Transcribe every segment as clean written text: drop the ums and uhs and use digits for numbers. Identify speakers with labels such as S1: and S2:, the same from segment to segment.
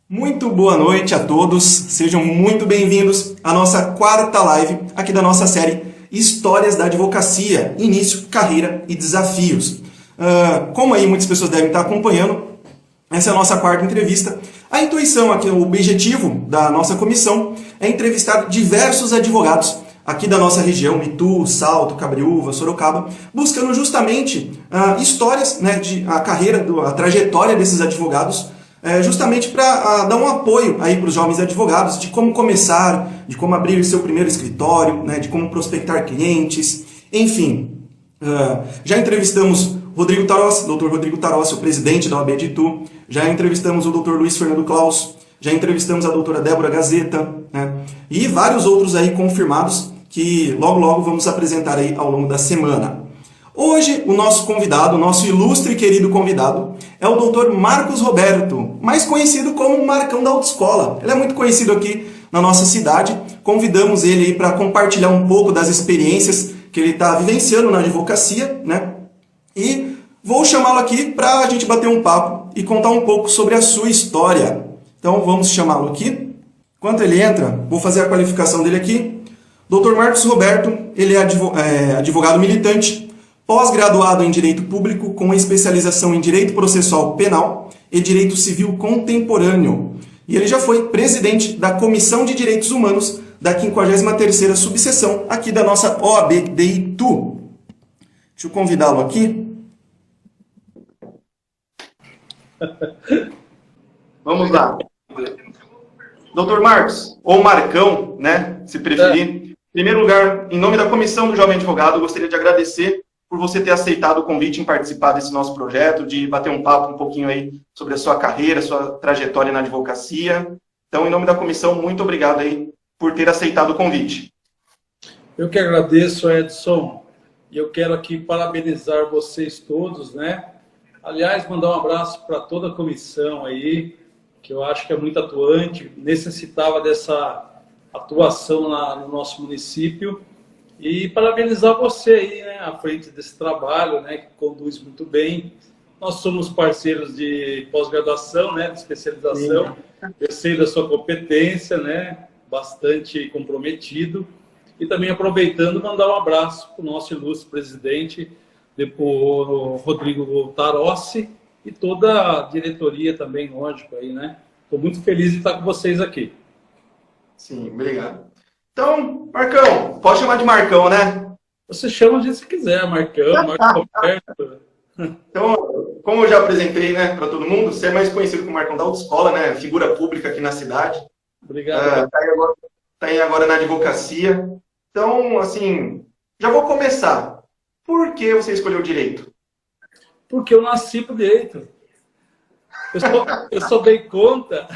S1: Muito boa noite a todos, sejam muito bem-vindos à nossa quarta live aqui da nossa série Histórias da Advocacia, Início, Carreira e Desafios. Como aí muitas pessoas devem estar acompanhando, essa é a nossa quarta entrevista. A intuição aqui, o objetivo da nossa comissão é entrevistar diversos advogados aqui da nossa região, Itu, Salto, Cabriúva, Sorocaba, buscando justamente histórias, né, a carreira, a trajetória desses advogados, justamente para dar um apoio aí para os jovens advogados, de como começar, de como abrir seu primeiro escritório, né, de como prospectar clientes, enfim. Já entrevistamos Rodrigo Tarossi, Dr. Rodrigo Tarossi, o presidente da OAB de Itu, já entrevistamos o Dr. Luiz Fernando Claus, já entrevistamos a doutora Débora Gazeta, né, e vários outros aí confirmados que logo logo vamos apresentar aí ao longo da semana. Hoje, o nosso convidado, o nosso ilustre e querido convidado, é o Dr. Marcos Roberto, mais conhecido como Marcão da Autoescola. Ele é muito conhecido aqui na nossa cidade. Convidamos ele aí para compartilhar um pouco das experiências que ele está vivenciando na advocacia, né? E vou chamá-lo aqui para a gente bater um papo e contar um pouco sobre a sua história. Então, vamos chamá-lo aqui. Enquanto ele entra, vou fazer a qualificação dele aqui. Dr. Marcos Roberto, ele é advogado militante, pós-graduado em Direito Público, com especialização em Direito Processual Penal e Direito Civil Contemporâneo. E ele já foi presidente da Comissão de Direitos Humanos da 53ª Subseção aqui da nossa OAB de Itu. Deixa eu convidá-lo aqui. Vamos lá. Dr. Marcos, ou Marcão, né, se preferir. Em primeiro lugar, em nome da Comissão do Jovem Advogado, eu gostaria de agradecer por você ter aceitado o convite em participar desse nosso projeto, de bater um papo um pouquinho aí sobre a sua carreira, sua trajetória na advocacia. Então, em nome da comissão, muito obrigado aí por ter aceitado o convite.
S2: Eu que agradeço, Edson, e eu quero aqui parabenizar vocês todos, né? Aliás, mandar um abraço para toda a comissão aí, que eu acho que é muito atuante, necessitava dessa atuação no nosso município. E parabenizar você aí, né, à frente desse trabalho, né, que conduz muito bem. Nós somos parceiros de pós-graduação, né, de especialização. Sim. Eu sei da sua competência, né, bastante comprometido. E também aproveitando, mandar um abraço para o nosso ilustre presidente, o Rodrigo Tarossi, e toda a diretoria também, lógico, aí, né. Estou muito feliz de estar com vocês aqui.
S1: Sim, obrigado. Então, Marcão, pode chamar de Marcão, né?
S2: Você chama de se quiser, Marcão, Marcão Roberto.
S1: Então, como eu já apresentei, né, para todo mundo, você é mais conhecido como Marcão da Autoescola, né? Figura pública aqui na cidade.
S2: Obrigado.
S1: Tá aí agora na advocacia. Então, assim, já vou começar. Por que você escolheu direito?
S2: Porque eu nasci pro direito. Eu só dei conta.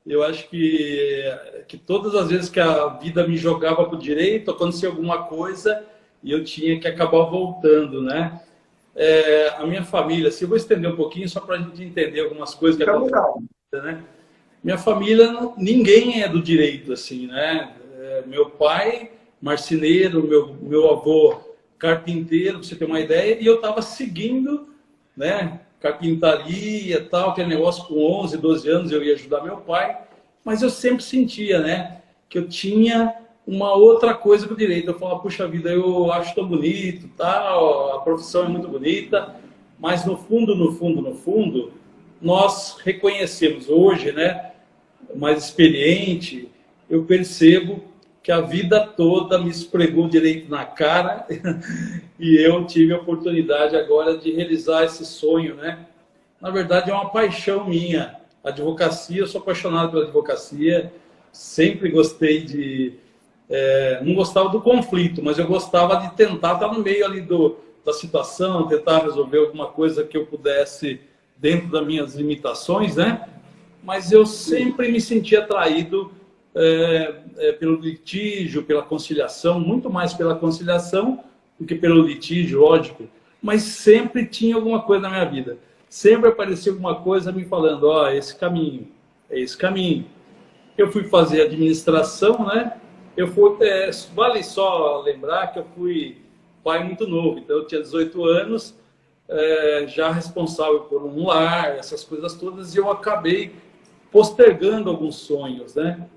S2: Eu acho que todas as vezes que a vida me jogava para o direito, acontecia alguma coisa e eu tinha que acabar voltando, né? A minha família, assim, eu vou estender um pouquinho só para a gente entender algumas coisas que acontecem, né? Minha família, ninguém é do direito, assim, né? Meu pai, marceneiro, meu avô, carpinteiro, para você ter uma ideia, e eu estava seguindo, né? Carpintaria, tal, aquele negócio com 11, 12 anos eu ia ajudar meu pai, mas eu sempre sentia, né, que eu tinha uma outra coisa com o direito. Eu falava, puxa vida, eu acho tão bonito, tal, a profissão é muito bonita, mas no fundo, nós reconhecemos hoje, né, mais experiente, eu percebo que a vida toda me esfregou direito na cara e eu tive a oportunidade agora de realizar esse sonho, né? Na verdade, é uma paixão minha. Advocacia, eu sou apaixonado pela advocacia, sempre gostei não gostava do conflito, mas eu gostava de tentar estar no meio ali da situação, tentar resolver alguma coisa que eu pudesse dentro das minhas limitações, né? Mas eu sempre me senti atraído pelo litígio, pela conciliação, muito mais pela conciliação do que pelo litígio, lógico, mas sempre tinha alguma coisa na minha vida. Sempre aparecia alguma coisa me falando, ó, esse caminho, é esse caminho. Eu fui fazer administração, né? Vale só lembrar que eu fui pai muito novo, então eu tinha 18 anos já responsável por um lar, essas coisas todas, e eu acabei postergando alguns sonhos, né?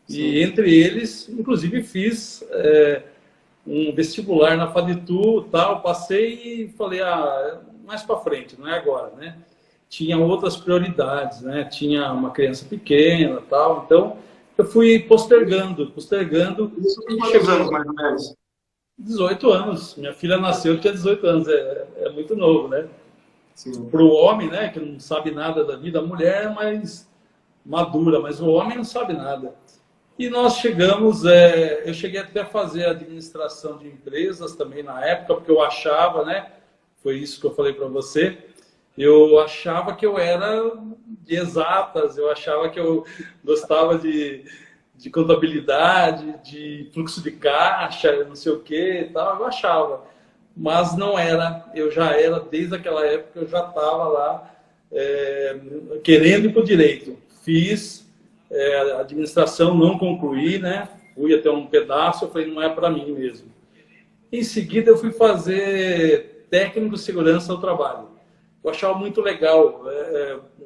S1: Sim.
S2: E entre eles, inclusive, fiz um vestibular na FADTU, tal, passei e falei, mais para frente, não é agora, né? Tinha outras prioridades, né? Tinha uma criança pequena, tal, então eu fui postergando.
S1: Isso com quantos anos, mais ou menos?
S2: 18 anos. Minha filha nasceu, eu tinha 18 anos, é muito novo, né?
S1: Sim.
S2: Para o homem, né, que não sabe nada da vida, a mulher é mais madura, mas o homem não sabe nada. E nós chegamos, eu cheguei até a fazer administração de empresas também na época, porque eu achava, né, foi isso que eu falei para você, eu achava que eu era de exatas, eu achava que eu gostava de contabilidade, de fluxo de caixa, não sei o que e tal, eu achava. Mas não era, eu já era, desde aquela época, eu já estava lá querendo ir para o direito. Fiz administração, não concluí, né? Fui até um pedaço, eu falei, não é para mim mesmo. Em seguida, eu fui fazer técnico de segurança do trabalho. Eu achava muito legal,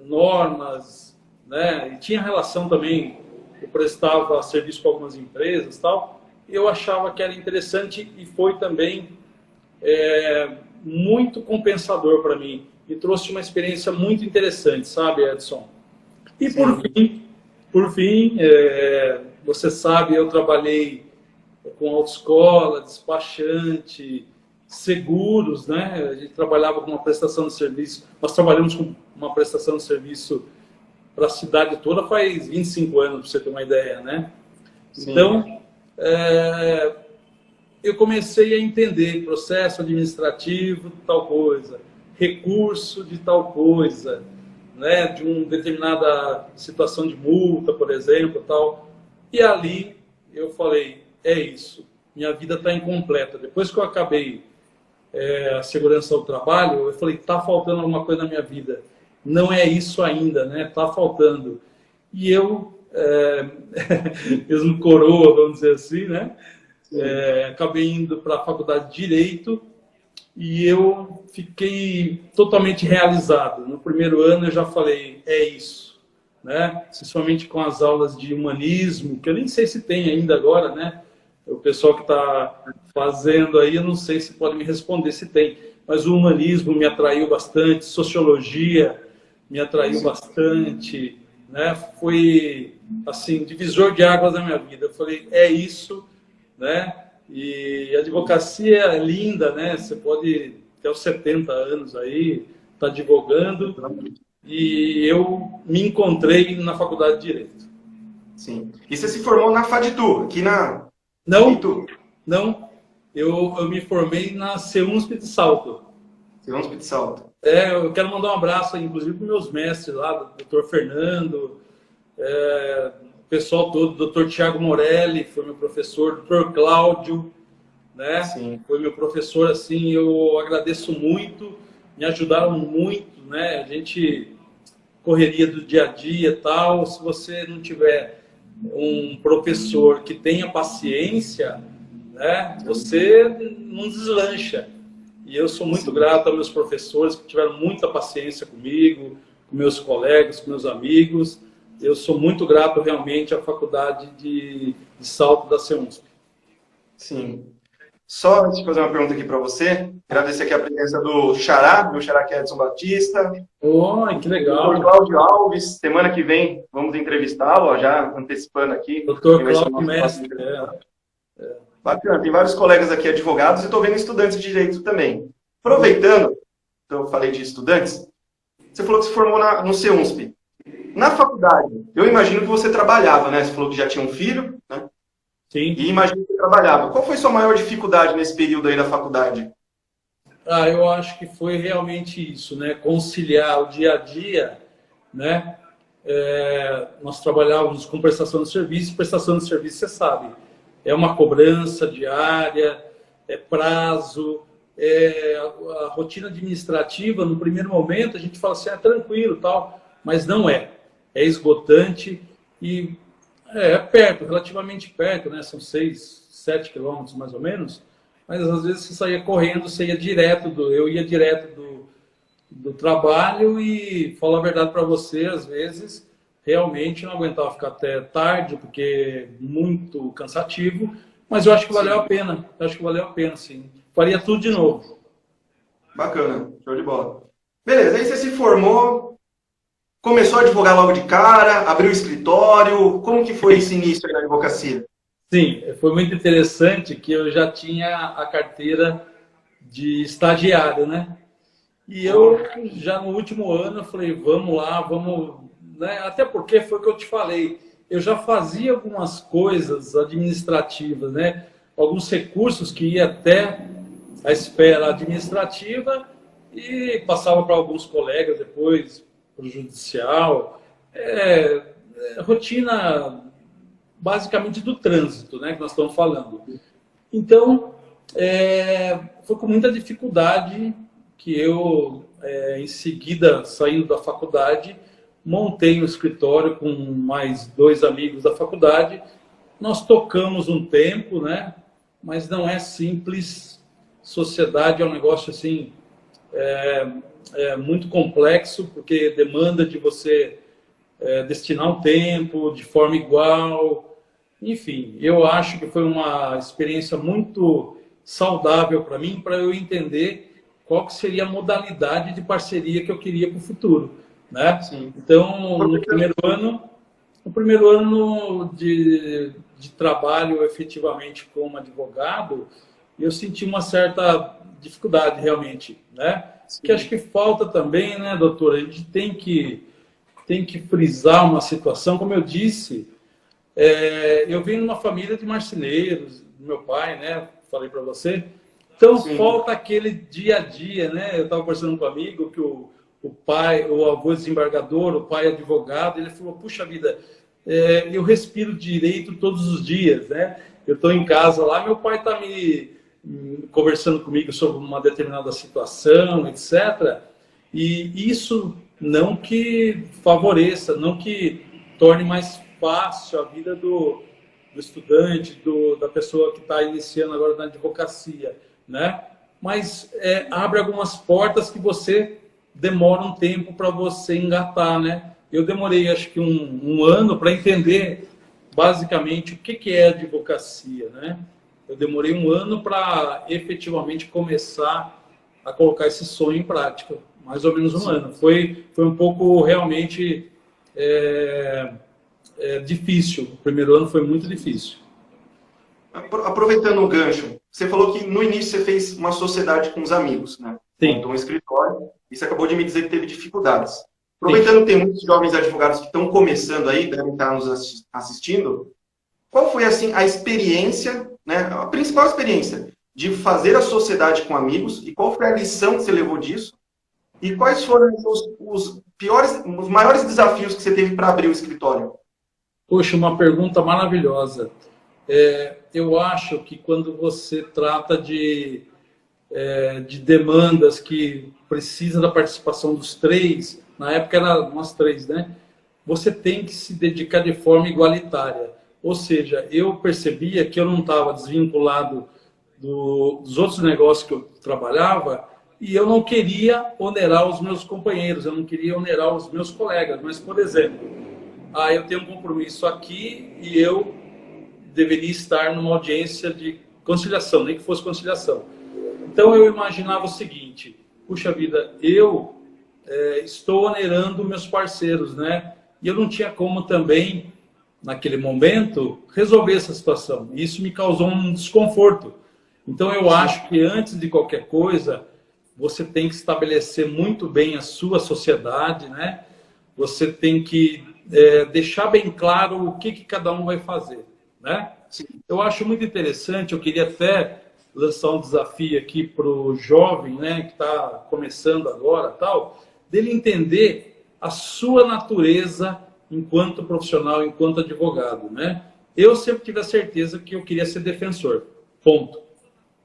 S2: normas, né? E tinha relação também, eu prestava serviço para algumas empresas e tal, e eu achava que era interessante e foi também muito compensador para mim e trouxe uma experiência muito interessante, sabe, Edson? E por fim, você sabe, eu trabalhei com autoescola, despachante, seguros, né? A gente trabalhava com uma prestação de serviço, nós trabalhamos com uma prestação de serviço para a cidade toda faz 25 anos, para você ter uma ideia, né? Sim. Então, eu comecei a entender processo administrativo de tal coisa, recurso de tal coisa, né, de uma determinada situação de multa, por exemplo, tal. E ali eu falei, é isso, minha vida está incompleta. Depois que eu acabei a segurança do trabalho, eu falei, está faltando alguma coisa na minha vida. Não é isso ainda, né? Está faltando. E eu, mesmo coroa, vamos dizer assim, né? Acabei indo para a faculdade de Direito e eu fiquei totalmente realizado. No primeiro ano eu já falei, é isso, né? Principalmente com as aulas de humanismo, que eu nem sei se tem ainda agora, né? O pessoal que está fazendo aí, eu não sei se pode me responder se tem, mas o humanismo me atraiu bastante, sociologia me atraiu bastante, né? Foi, assim, divisor de águas na minha vida. Eu falei, é isso, né? E a advocacia é linda, né? Você pode ter os 70 anos aí, tá advogando, e eu me encontrei na faculdade de Direito.
S1: Sim. E você se formou na FADTU, aqui na...
S2: Não. Eu me formei na CEUNSP de Salto.
S1: CEUNSP de Salto.
S2: Eu quero mandar um abraço, inclusive, para meus mestres lá, do doutor Fernando, o pessoal todo, doutor Tiago Morelli, foi meu professor, doutor Cláudio, né? Sim. Foi meu professor, assim, eu agradeço muito, me ajudaram muito, né? A gente, correria do dia a dia e tal, se você não tiver um professor que tenha paciência, né? Você não deslancha. E eu sou muito grato aos meus professores que tiveram muita paciência comigo, com meus colegas, com meus amigos. Eu sou muito grato realmente à faculdade de Salto da CEUNSP.
S1: Sim. Só antes de fazer uma pergunta aqui para você, agradecer aqui a presença do Xará, meu Xará que é Edson Batista.
S2: Oi, que legal.
S1: Dr. Cláudio Alves, semana que vem vamos entrevistá-lo, já antecipando aqui.
S2: Dr. Cláudio Mestre.
S1: Bacana, tem vários colegas aqui advogados e estou vendo estudantes de direito também. Aproveitando, então eu falei de estudantes, você falou que se formou no CEUNSP. Na faculdade, eu imagino que você trabalhava, né? Você falou que já tinha um filho, né?
S2: Sim.
S1: E imagino que você trabalhava. Qual foi a sua maior dificuldade nesse período aí da faculdade?
S2: Eu acho que foi realmente isso, né? Conciliar o dia a dia, né? Nós trabalhávamos com prestação de serviço. Prestação de serviço, você sabe, é uma cobrança diária, é prazo, a rotina administrativa. No primeiro momento, a gente fala assim, tranquilo, tal, mas não é. É esgotante e perto, relativamente perto, né? São 6, 7 quilômetros mais ou menos. mas às vezes você saía correndo, você ia direto eu ia direto do trabalho e, falar a verdade para você, às vezes, realmente não aguentava ficar até tarde, porque é muito cansativo, mas eu acho que valeu a pena, eu acho que valeu a pena, sim. Faria tudo de novo.
S1: Bacana, show de bola. Beleza, aí você se formou, começou a advogar logo de cara, abriu o escritório, como que foi esse início aí na advocacia?
S2: Sim, foi muito interessante que eu já tinha a carteira de estagiário, né? E eu, já no último ano, eu falei, vamos lá, vamos... Né? Até porque foi o que eu te falei, eu já fazia algumas coisas administrativas, né? Alguns recursos que ia até a esfera administrativa e passava para alguns colegas depois, para o judicial. Rotina basicamente do trânsito, né, que nós estamos falando. Então, foi com muita dificuldade que eu, em seguida, saindo da faculdade, montei um escritório com mais 2 amigos da faculdade. Nós tocamos um tempo, né, mas não é simples. Sociedade é um negócio assim, muito complexo, porque demanda de você destinar um tempo de forma igual. Enfim, eu acho que foi uma experiência muito saudável para mim, para eu entender qual que seria a modalidade de parceria que eu queria para o futuro, né?
S1: Sim.
S2: Então, no primeiro ano de trabalho efetivamente como advogado, eu senti uma certa dificuldade realmente, né?
S1: Sim.
S2: Que acho que falta também, né, doutora? A gente tem que frisar uma situação, como eu disse, eu venho de uma família de marceneiros, meu pai, né? Falei para você. Então, sim, falta aquele dia a dia, né? Eu estava conversando com um amigo que o pai, o avô desembargador, o pai advogado, ele falou, puxa vida, eu respiro direito todos os dias, né? Eu estou em casa lá, meu pai está conversando comigo sobre uma determinada situação, etc. E isso não que favoreça, não que torne mais fácil a vida do estudante, da pessoa que está iniciando agora na advocacia, né? Mas abre algumas portas que você demora um tempo para você engatar, né? Eu demorei, acho que um ano para entender basicamente o que é advocacia, né? Eu demorei um ano para efetivamente começar a colocar esse sonho em prática, mais ou menos um ano. Foi um pouco realmente difícil. O primeiro ano foi muito difícil.
S1: Aproveitando o gancho, você falou que no início você fez uma sociedade com os amigos, né?
S2: Sim.
S1: Montou um escritório, e você acabou de me dizer que teve dificuldades. Aproveitando que tem muitos jovens advogados que estão começando aí, devem estar nos assistindo, qual foi assim a experiência, né, a principal experiência de fazer a sociedade com amigos e qual foi a lição que você levou disso? E quais foram os maiores desafios que você teve para abrir o escritório?
S2: Poxa, uma pergunta maravilhosa. Eu acho que quando você trata de demandas que precisam da participação dos 3, na época era nós 3, né? Você tem que se dedicar de forma igualitária. Ou seja, eu percebia que eu não estava desvinculado dos outros negócios que eu trabalhava e eu não queria onerar os meus companheiros, eu não queria onerar os meus colegas. Mas, por exemplo, eu tenho um compromisso aqui e eu deveria estar numa audiência de conciliação, nem que fosse conciliação. Então, eu imaginava o seguinte, puxa vida, eu estou onerando meus parceiros, né? E eu não tinha como também, naquele momento, resolver essa situação. Isso me causou um desconforto. Então, eu acho que antes de qualquer coisa, você tem que estabelecer muito bem a sua sociedade, né? Você tem que deixar bem claro o que cada um vai fazer, né? Sim. Eu acho muito interessante, eu queria até lançar um desafio aqui para o jovem, né, que está começando agora, tal, dele entender a sua natureza enquanto profissional, enquanto advogado, né? Eu sempre tive a certeza que eu queria ser defensor, ponto.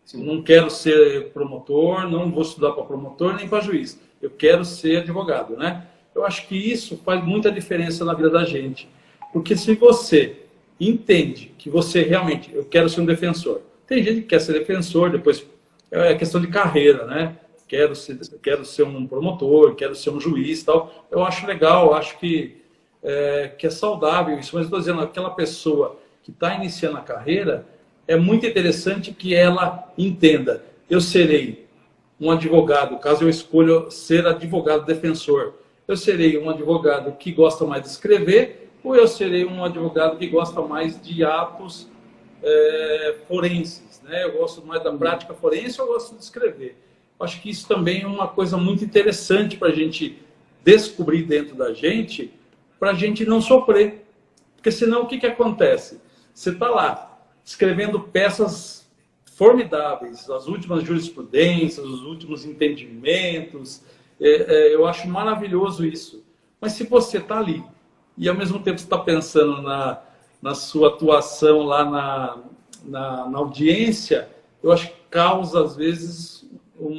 S2: Sim. Não quero ser promotor, não vou estudar para promotor nem para juiz. Eu quero ser advogado, né? Eu acho que isso faz muita diferença na vida da gente. Porque se você entende que você realmente, eu quero ser um defensor, Tem gente que quer ser defensor, depois é questão de carreira, né? Quero ser um promotor, quero ser um juiz, tal. Eu acho legal, acho que é saudável isso, mas estou dizendo, aquela pessoa que está iniciando a carreira, é muito interessante que ela entenda, eu serei um advogado, caso eu escolha ser advogado defensor, eu serei um advogado que gosta mais de escrever, ou eu serei um advogado que gosta mais de atos forenses, né? Eu gosto mais da prática forense, eu gosto de escrever. Acho que isso também é uma coisa muito interessante para a gente descobrir dentro da gente, para a gente não sofrer. Porque senão o que acontece? Você está lá escrevendo peças formidáveis, as últimas jurisprudências, os últimos entendimentos. Eu acho maravilhoso isso. Mas se você está ali e ao mesmo tempo está pensando na sua atuação lá na audiência, eu acho que causa, às vezes, um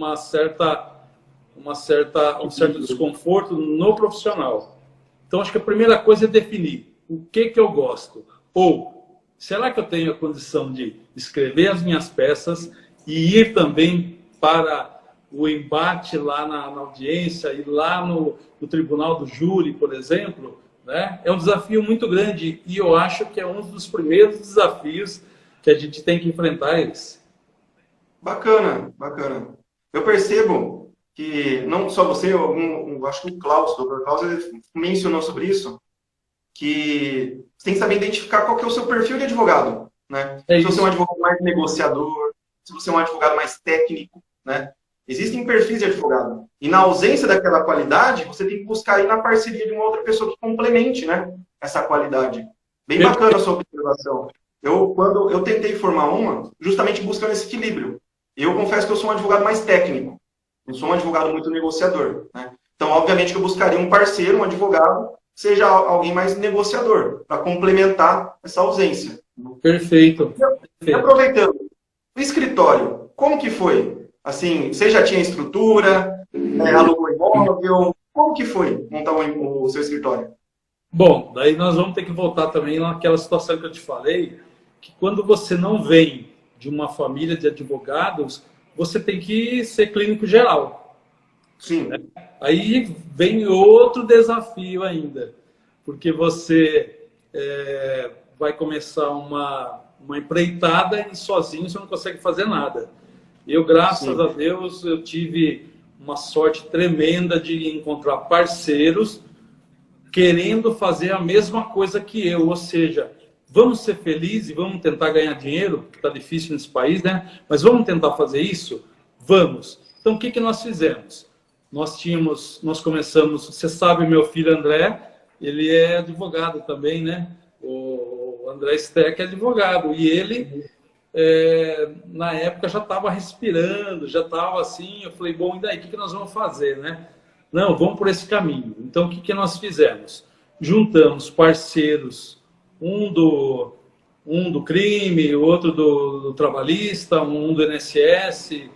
S2: certo desconforto no profissional. Então, acho que a primeira coisa é definir o que eu gosto. Ou, será que eu tenho a condição de escrever as minhas peças e ir também para o embate lá na audiência e lá no tribunal do júri, por exemplo? Né? É um desafio muito grande e eu acho que é um dos primeiros desafios que a gente tem que enfrentar eles.
S1: Bacana, bacana. Eu percebo que não só você, eu acho que o Klaus, o Dr. Klaus, ele mencionou sobre isso, que você tem que saber identificar qual que é o seu perfil de advogado, né? Se você é um advogado mais negociador, se você é um advogado mais técnico, né? Existem perfis de advogado. E na ausência daquela qualidade, você tem que buscar ir na parceria de uma outra pessoa que complemente, né, essa qualidade. Bem bacana a sua observação. Quando eu tentei formar uma, justamente buscando esse equilíbrio. Eu confesso que eu sou um advogado mais técnico. Eu sou um advogado muito negociador, né? Então, obviamente, que eu buscaria um parceiro, um advogado, que seja alguém mais negociador, para complementar essa ausência.
S2: Perfeito.
S1: E aproveitando, o escritório, como que foi? Assim, você já tinha estrutura, alugou imóvel, como que foi montar o seu escritório?
S2: Bom, daí nós vamos ter que voltar também naquela situação que eu te falei, que quando você não vem de uma família de advogados, você tem que ser clínico geral.
S1: Sim.
S2: Né? Aí vem outro desafio ainda, porque você vai começar uma empreitada e sozinho você não consegue fazer nada. Eu, graças a Deus, eu tive uma sorte tremenda de encontrar parceiros querendo fazer a mesma coisa que eu, ou seja, vamos ser felizes e vamos tentar ganhar dinheiro, que está difícil nesse país, né? Mas vamos tentar fazer isso? Vamos. Então, o que nós fizemos? Nós começamos, você sabe, meu filho André, ele é advogado também, né? O André Steck é advogado, e ele, na época, já estava respirando, já estava assim, eu falei, bom, e daí, o que nós vamos fazer, né? Não, vamos por esse caminho. Então, o que nós fizemos? Juntamos parceiros, um do crime, outro do trabalhista, um do INSS,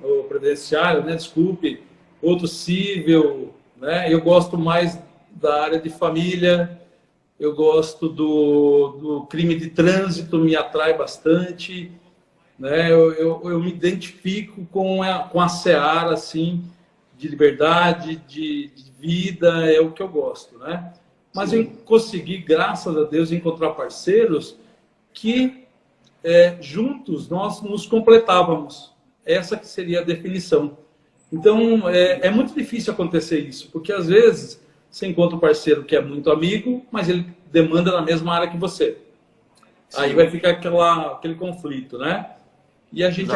S2: o previdenciário, né? Desculpe, outro civil, né? Eu gosto mais da área de família, eu gosto do crime de trânsito, me atrai bastante, né? Eu me identifico com a seara, assim, de liberdade, de vida, é o que eu gosto, né? Mas eu consegui, graças a Deus, encontrar parceiros que juntos nós nos completávamos. Essa que seria a definição. Então, é muito difícil acontecer isso, porque às vezes você encontra um parceiro que é muito amigo, mas ele demanda na mesma área que você. Sim. Aí vai ficar aquele conflito, né? E a gente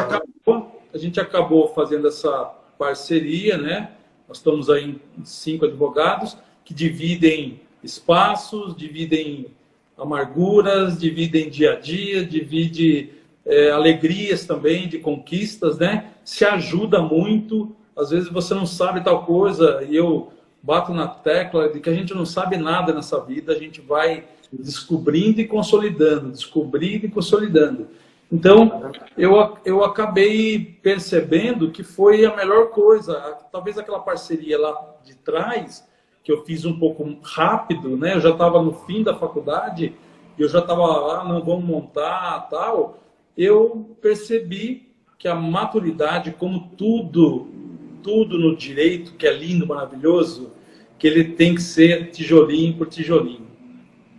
S2: acabou fazendo essa parceria, né? Nós estamos aí em 5 advogados que dividem espaços, dividem amarguras, dividem dia a dia, dividem alegrias também, de conquistas, né? Se ajuda muito. Às vezes você não sabe tal coisa e eu bato na tecla de que a gente não sabe nada nessa vida, a gente vai descobrindo e consolidando, descobrindo e consolidando. Então, eu acabei percebendo que foi a melhor coisa. Talvez aquela parceria lá de trás, que eu fiz um pouco rápido, né? Eu já estava no fim da faculdade, eu já estava lá, não vamos montar, tal. eu percebi que a maturidade, como tudo no direito, que é lindo, maravilhoso, que ele tem que ser tijolinho por tijolinho.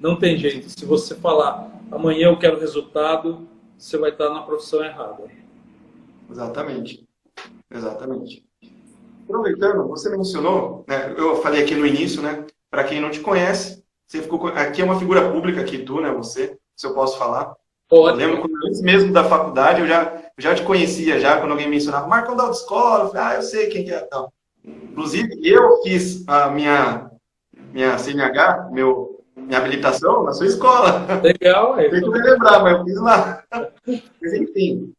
S2: Não tem jeito. Se você falar, amanhã eu quero resultado, você vai estar na profissão errada.
S1: Exatamente. Exatamente. Aproveitando, você mencionou, né, eu falei aqui no início, né, para quem não te conhece, você ficou aqui é uma figura pública aqui, tu, né, você, se eu posso falar.
S2: Pode.
S1: Eu lembro quando antes mesmo da faculdade, eu já te conhecia já quando alguém mencionava Marcão da autoescola, eu falei, eu sei quem que é. Não. Inclusive, eu fiz a minha CNH, minha habilitação na sua escola.
S2: Legal,
S1: Não sei se vai lembrar, mas eu fiz lá. Mas enfim,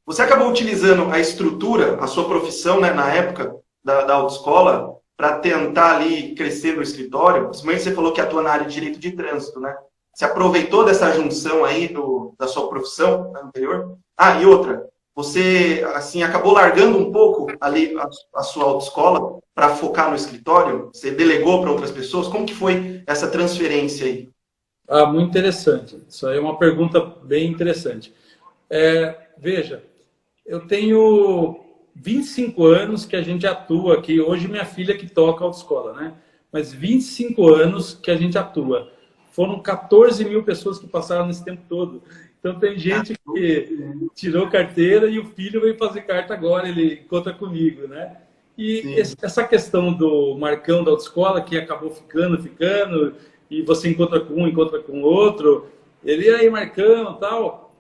S1: você acabou utilizando a estrutura, a sua profissão, né, na época da autoescola, para tentar ali crescer no escritório. Principalmente você falou que atua na área de direito de trânsito, né? Você aproveitou dessa junção aí da sua profissão anterior? Ah, e outra, você assim acabou largando um pouco ali a sua autoescola para focar no escritório? Você delegou para outras pessoas? Como que foi essa transferência aí?
S2: Ah, muito interessante. Isso aí é uma pergunta bem interessante. Veja, eu tenho 25 anos que a gente atua aqui. Hoje minha filha que toca a autoescola, né? Mas 25 anos que a gente atua. Foram 14 mil pessoas que passaram nesse tempo todo. Então tem gente que tirou carteira e o filho veio fazer carta agora, ele encontra comigo, né? E essa questão do Marcão da autoescola, que acabou ficando, e você encontra com um, encontra com outro, ele aí Marcão tal.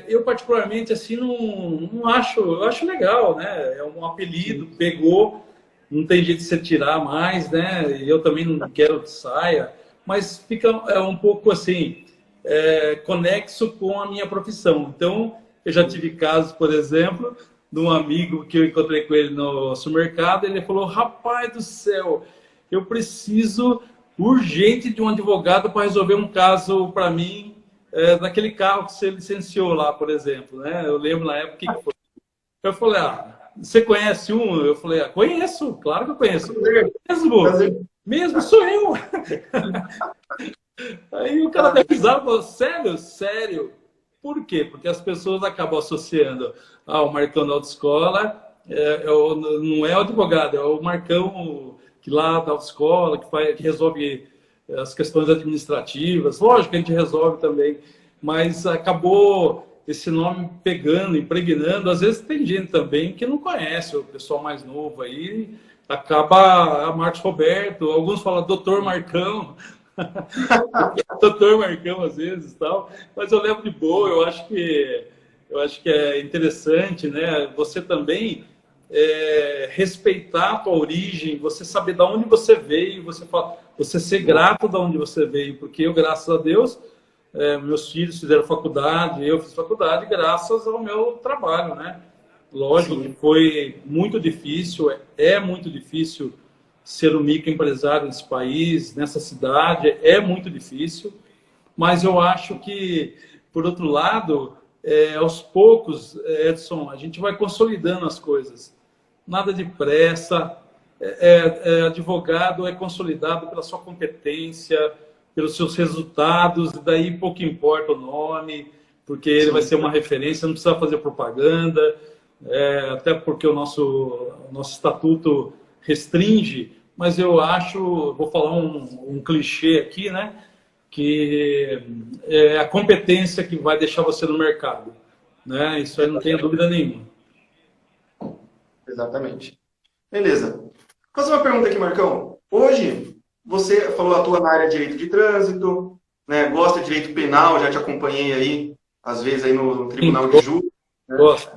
S2: Eu particularmente assim não acho, eu acho legal, né? É um apelido, pegou, não tem jeito de você tirar mais, né? Eu também não quero que saia, mas fica um pouco assim conexo com a minha profissão. Então, eu já tive casos, por exemplo, de um amigo que eu encontrei com ele no supermercado, ele falou, rapaz do céu, eu preciso urgente de um advogado para resolver um caso para mim, daquele carro que você licenciou lá, por exemplo, né? Eu lembro na época que foi. Eu falei, você conhece um? Eu falei, conheço, claro que eu conheço. Mesmo sou eu. Aí o cara até pisava e falou, sério? Sério. Por quê? Porque as pessoas acabam associando o Marcão da autoescola, não é o advogado, é o Marcão que lá da autoescola, que resolve as questões administrativas. Lógico que a gente resolve também, mas acabou esse nome pegando, impregnando. Às vezes tem gente também que não conhece, o pessoal mais novo aí, acaba Marcos Roberto, alguns falam doutor Marcão, doutor Marcão às vezes tal, mas eu levo de boa, eu acho que é interessante, né? Você também respeitar a tua origem, você saber de onde você veio, você ser grato de onde você veio, porque eu, graças a Deus, meus filhos fizeram faculdade, eu fiz faculdade graças ao meu trabalho, né? Lógico que foi muito difícil, é muito difícil ser um microempresário nesse país, nessa cidade, é muito difícil, mas eu acho que, por outro lado, aos poucos, Edson, a gente vai consolidando as coisas. Nada de pressa, advogado é consolidado pela sua competência, pelos seus resultados, e daí pouco importa o nome, porque ele vai ser uma referência, não precisa fazer propaganda, até porque o nosso estatuto restringe, mas eu acho, vou falar um clichê aqui, né, que é a competência que vai deixar você no mercado, né? Isso aí não tenha dúvida nenhuma.
S1: Exatamente. Beleza. Vou fazer uma pergunta aqui, Marcão. Hoje, você falou atua na área de direito de trânsito, né? Gosta de direito penal, já te acompanhei aí, às vezes aí no Tribunal de Júri. Né?
S2: Gosto.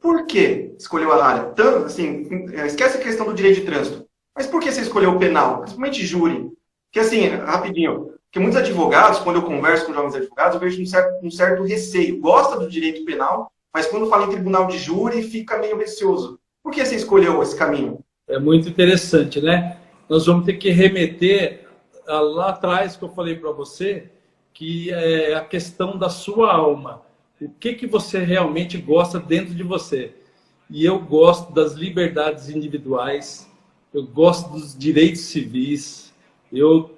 S1: Por que escolheu a área? Tanto, assim, esquece a questão do direito de trânsito. Mas por que você escolheu o penal? Principalmente júri. Porque assim, rapidinho, porque muitos advogados, quando eu converso com jovens advogados, eu vejo um certo receio. Gosta do direito penal, mas quando fala em tribunal de júri, fica meio receoso. Por que você escolheu esse caminho?
S2: É muito interessante, né? Nós vamos ter que remeter lá atrás que eu falei para você, que é a questão da sua alma. O que você realmente gosta dentro de você? E eu gosto das liberdades individuais, eu gosto dos direitos civis, eu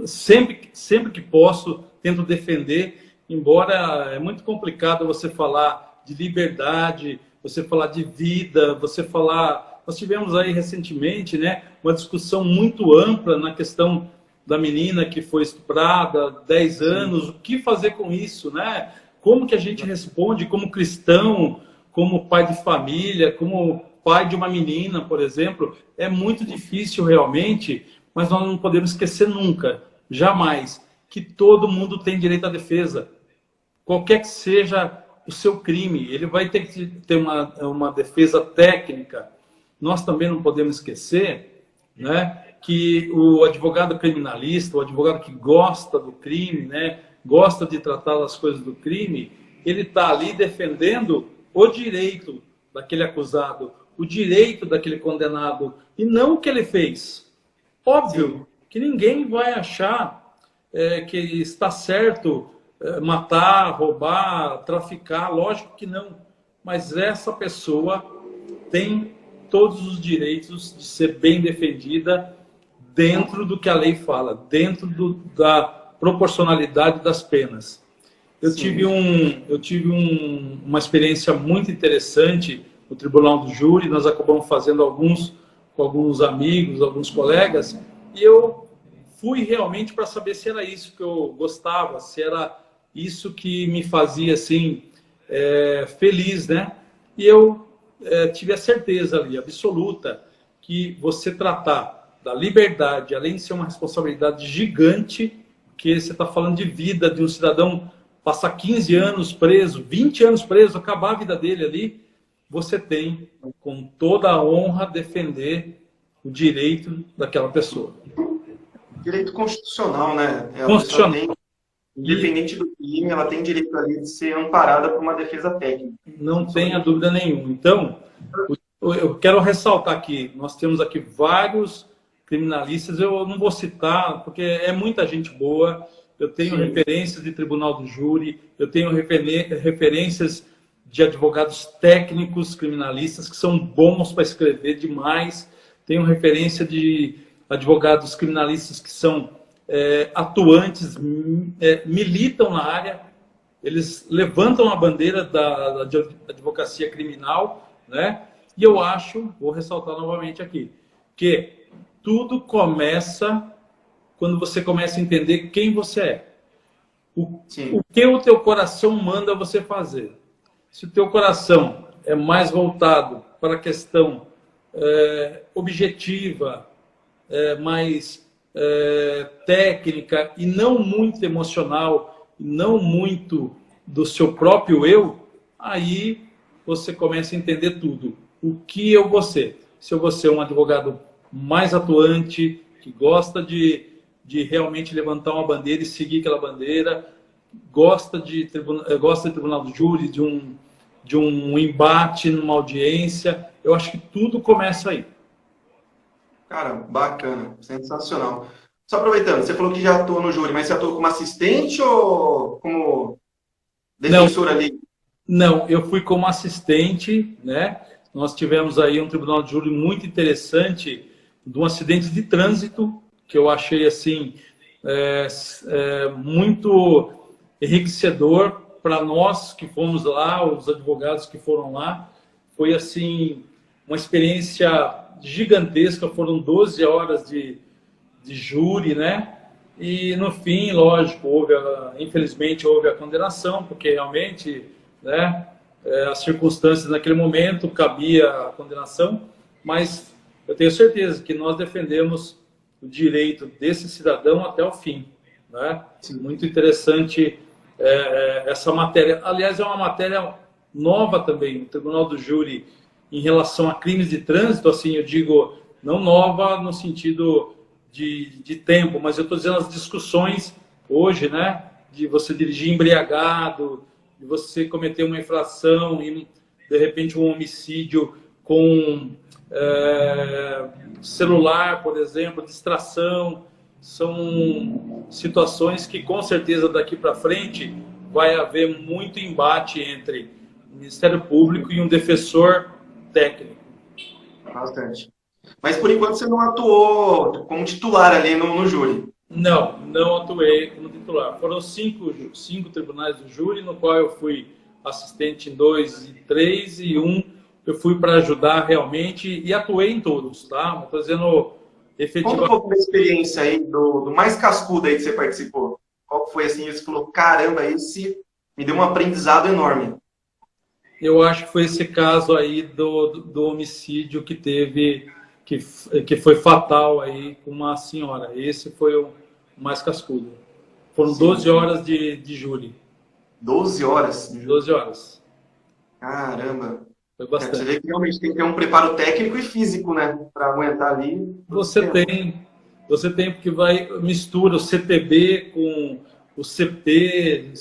S2: sempre que posso tento defender, embora é muito complicado você falar de liberdade, você falar de vida, você falar... Nós tivemos aí recentemente, né, uma discussão muito ampla na questão da menina que foi estuprada, 10 anos, o que fazer com isso, né? Como que a gente responde como cristão, como pai de família, como pai de uma menina, por exemplo? É muito difícil realmente, mas nós não podemos esquecer nunca, jamais, que todo mundo tem direito à defesa. Qualquer que seja o seu crime, ele vai ter que ter uma defesa técnica. Nós também não podemos esquecer, né, que o advogado criminalista, o advogado que gosta do crime, né, gosta de tratar as coisas do crime, ele está ali defendendo o direito daquele acusado, o direito daquele condenado, e não o que ele fez. Óbvio que ninguém vai achar que está certo matar, roubar, traficar, lógico que não. Mas essa pessoa tem todos os direitos de ser bem defendida dentro do que a lei fala, dentro da proporcionalidade das penas. Eu tive uma experiência muito interessante no Tribunal do Júri, nós acabamos fazendo com alguns amigos, alguns colegas, e eu fui realmente para saber se era isso que eu gostava, se era isso que me fazia assim feliz, né? E eu tive a certeza ali, absoluta, que você tratar da liberdade, além de ser uma responsabilidade gigante, que você está falando de vida de um cidadão passar 15 anos preso, 20 anos preso, acabar a vida dele ali, você tem, com toda a honra, defender o direito daquela pessoa.
S1: Direito constitucional, né?
S2: Constitucional.
S1: Independente do crime, ela tem direito ali de ser amparada por uma defesa técnica.
S2: Não tenha dúvida nenhuma. Então, eu quero ressaltar aqui, nós temos aqui vários criminalistas, eu não vou citar, porque é muita gente boa, eu tenho referências de tribunal do júri, eu tenho referências de advogados técnicos criminalistas que são bons para escrever demais, tenho referência de advogados criminalistas que são atuantes, militam na área, eles levantam a bandeira da advocacia criminal, né? E eu acho, vou ressaltar novamente aqui, que tudo começa quando você começa a entender quem você é. O que o teu coração manda você fazer. Se o teu coração é mais voltado para a questão objetiva, mais técnica e não muito emocional, não muito do seu próprio eu, aí você começa a entender tudo. O que eu vou ser? Se eu vou ser um advogado mais atuante, que gosta de realmente levantar uma bandeira e seguir aquela bandeira, gosta de tribunal do júri, de um embate numa audiência, eu acho que tudo começa aí.
S1: Cara, bacana, sensacional. Só aproveitando, você falou que já atuou no júri, mas você atuou como assistente ou como defensor ali?
S2: Não, eu fui como assistente, né? Nós tivemos aí um tribunal de júri muito interessante de um acidente de trânsito, que eu achei assim muito enriquecedor para nós que fomos lá, os advogados que foram lá. Foi assim uma experiência gigantesca, foram 12 horas de júri, né? E no fim, lógico, infelizmente houve a condenação, porque realmente, né, as circunstâncias naquele momento cabia a condenação, mas eu tenho certeza que nós defendemos o direito desse cidadão até o fim, né? Muito interessante essa matéria. Aliás, é uma matéria nova também, o Tribunal do Júri, em relação a crimes de trânsito, assim, eu digo, não nova no sentido de tempo, mas eu estou dizendo as discussões hoje, né, de você dirigir embriagado, de você cometer uma infração e, de repente, um homicídio com celular, por exemplo, distração, são situações que, com certeza, daqui para frente, vai haver muito embate entre o Ministério Público e um defensor técnico.
S1: Bastante. Mas, por enquanto, você não atuou como titular ali no júri?
S2: Não, não atuei como titular. Foram cinco tribunais do júri, no qual eu fui assistente em 2 e 3, e um eu fui para ajudar realmente e atuei em todos, tá? Estou dizendo
S1: Conta um
S2: efetivamente.
S1: pouco da experiência aí, do mais cascudo aí que você participou. Qual que foi assim, você falou, caramba, esse me deu um aprendizado enorme.
S2: Eu acho que foi esse caso aí do homicídio que teve, que foi fatal aí com uma senhora. Esse foi o mais cascudo. Foram
S1: Sim.
S2: 12 horas de júri.
S1: 12 horas.
S2: 12 horas.
S1: Caramba.
S2: Foi
S1: Você
S2: bastante.
S1: vê que realmente tem que ter um preparo técnico e físico, né? Para aguentar ali todo esse
S2: Você
S1: tempo.
S2: tem, você tem porque mistura o CTB com o CP,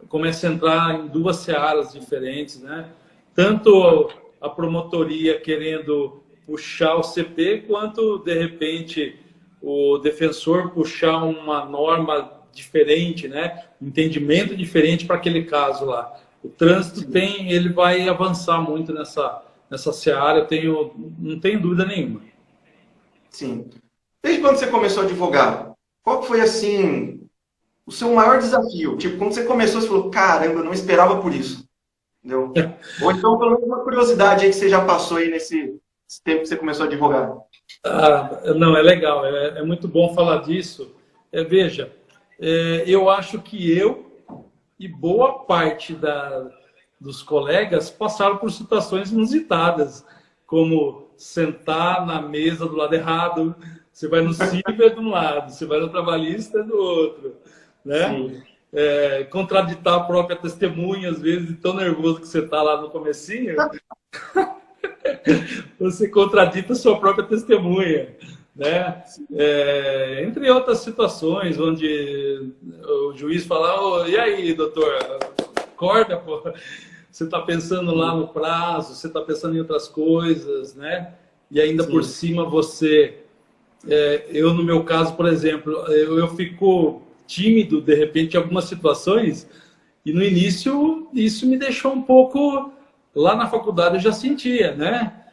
S2: começa a entrar em duas searas diferentes, né? Tanto a promotoria querendo puxar o CP, quanto de repente o defensor puxar uma norma diferente, né? Um entendimento diferente para aquele caso lá. O trânsito ele vai avançar muito nessa seara, não tenho dúvida nenhuma.
S1: Sim. Desde quando você começou a advogar? Qual que foi, assim, o seu maior desafio? Tipo, quando você começou, você falou, caramba, eu não esperava por isso. Entendeu? Ou então, pelo menos uma curiosidade aí que você já passou aí nesse tempo que você começou a advogar.
S2: Ah, não, é legal, é muito bom falar disso. Veja, eu acho que eu e boa parte dos colegas passaram por situações inusitadas, como sentar na mesa do lado errado, você vai no CIVER de um lado, você vai no trabalhista do outro, né?
S1: Sim.
S2: Contraditar a própria testemunha, às vezes, tão nervoso que você está lá no comecinho, você contradita a sua própria testemunha, né? Entre outras situações, onde o juiz fala, oh, e aí, doutor, acorda, pô. Você está pensando lá no prazo, você está pensando em outras coisas, né? E ainda por
S1: Sim.
S2: cima eu no meu caso, por exemplo, eu fico tímido, de repente, em algumas situações, e no início isso me deixou um pouco. Lá na faculdade eu já sentia, né?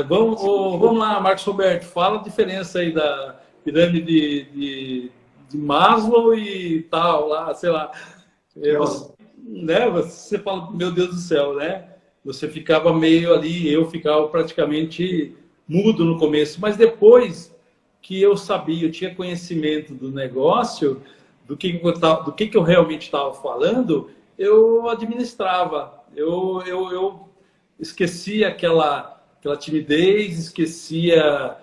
S2: Vamos lá, Marcos Roberto, fala a diferença aí da pirâmide de Maslow e tal, lá, sei lá. Você fala, meu Deus do céu, né? Você ficava meio ali, eu ficava praticamente mudo no começo, mas depois que eu sabia, eu tinha conhecimento do negócio, do que eu realmente estava falando, eu administrava, eu esquecia aquela timidez, esquecia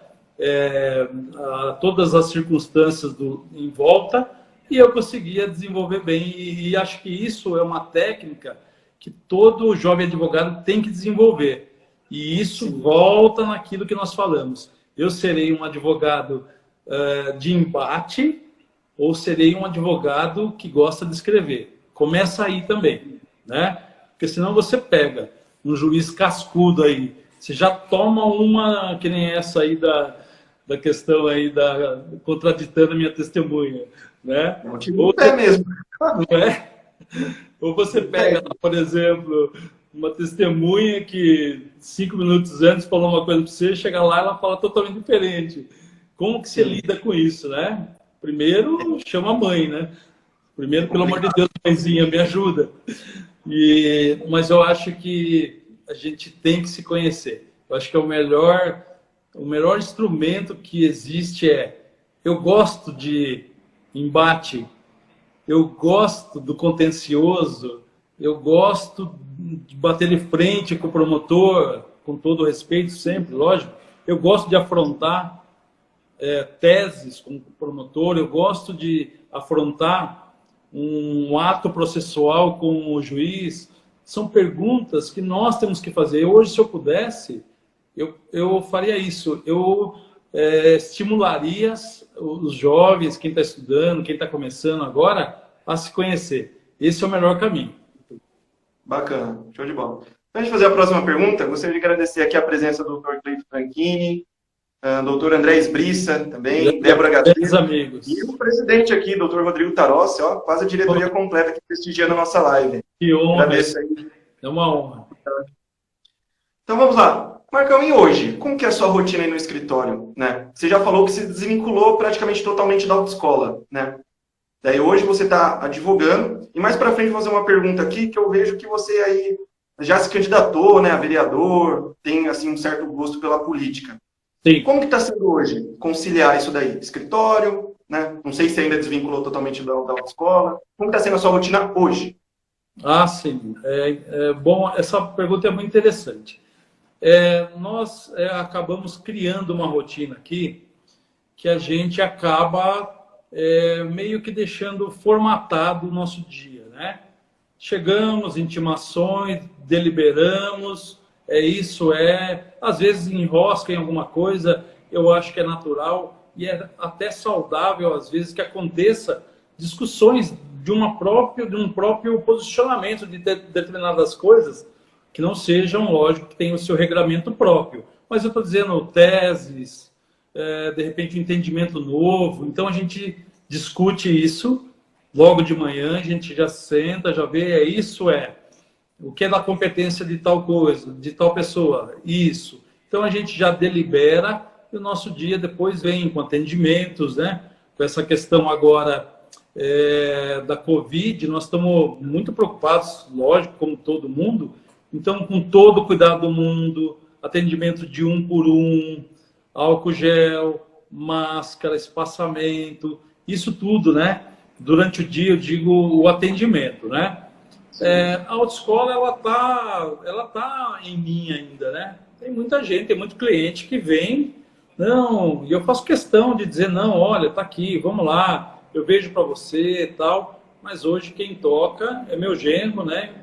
S2: todas as circunstâncias em volta, e eu conseguia desenvolver bem. E acho que isso é uma técnica que todo jovem advogado tem que desenvolver. E isso volta naquilo que nós falamos. Eu serei um advogado de embate ou serei um advogado que gosta de escrever. Começa aí também, né? Porque senão você pega um juiz cascudo aí, você já toma uma que nem essa aí da questão aí contraditando a minha testemunha, né?
S1: Não tive no pé mesmo.
S2: Não é? Ou você pega, por exemplo, uma testemunha que 5 minutos antes falou uma coisa para você, chega lá e ela fala totalmente diferente. Como que você lida com isso, né? Primeiro, chama a mãe, né? Primeiro, pelo amor de Deus, mãezinha, me ajuda. Mas eu acho que a gente tem que se conhecer. Eu acho que o melhor instrumento que existe eu gosto de embate, eu gosto do contencioso, eu gosto de bater de frente com o promotor, com todo o respeito sempre, lógico. Eu gosto de afrontar teses com o promotor, eu gosto de afrontar um ato processual com o juiz. São perguntas que nós temos que fazer. Hoje, se eu pudesse, eu faria isso. Eu estimularia os jovens, quem está estudando, quem está começando agora, a se conhecer. Esse é o melhor caminho.
S1: Bacana, show de bola. Antes de fazer a próxima pergunta, gostaria de agradecer aqui a presença do Dr. Cleito Franchini, doutor André Esbriça também, Débora Gadelha,
S2: amigos.
S1: E o presidente aqui, doutor Rodrigo Tarossi, ó, quase a diretoria completa aqui prestigiando a nossa live.
S2: Que honra.
S1: Agradeço aí.
S2: É uma honra.
S1: Então vamos lá. Marcão, e hoje? Como que é a sua rotina aí no escritório, né? Você já falou que se desvinculou praticamente totalmente da autoescola, né? Daí hoje você está advogando, e mais para frente vou fazer uma pergunta aqui, que eu vejo que você aí já se candidatou, né, a vereador, tem assim um certo gosto pela política.
S2: Sim.
S1: Como que está sendo hoje conciliar isso daí? Escritório, né? Não sei se ainda desvinculou totalmente da autoescola. Como está sendo a sua rotina hoje?
S2: Ah, sim. Bom, essa pergunta é muito interessante. Nós acabamos criando uma rotina aqui que a gente acaba meio que deixando formatado o nosso dia, né? Chegamos, intimações, deliberamos, às vezes enrosca em alguma coisa, eu acho que é natural e é até saudável, às vezes, que aconteça discussões de um próprio posicionamento de determinadas coisas que não sejam, lógico, que tenham o seu regramento próprio. Mas eu estou dizendo teses, de repente um entendimento novo, então a gente discute isso logo de manhã, a gente já senta, já vê, o que é da competência de tal coisa, de tal pessoa, isso. Então a gente já delibera e o nosso dia depois vem com atendimentos, né? Com essa questão agora da Covid, nós estamos muito preocupados, lógico, como todo mundo, então com todo o cuidado do mundo, atendimento de um por um, álcool gel, máscara, espaçamento, isso tudo, né? Durante o dia, eu digo o atendimento, né? A autoescola, ela tá em mim ainda, né? Tem muita gente, tem muito cliente que vem, não, e eu faço questão de dizer, não, olha, tá aqui, vamos lá, eu vejo para você e tal, mas hoje quem toca é meu genro, né?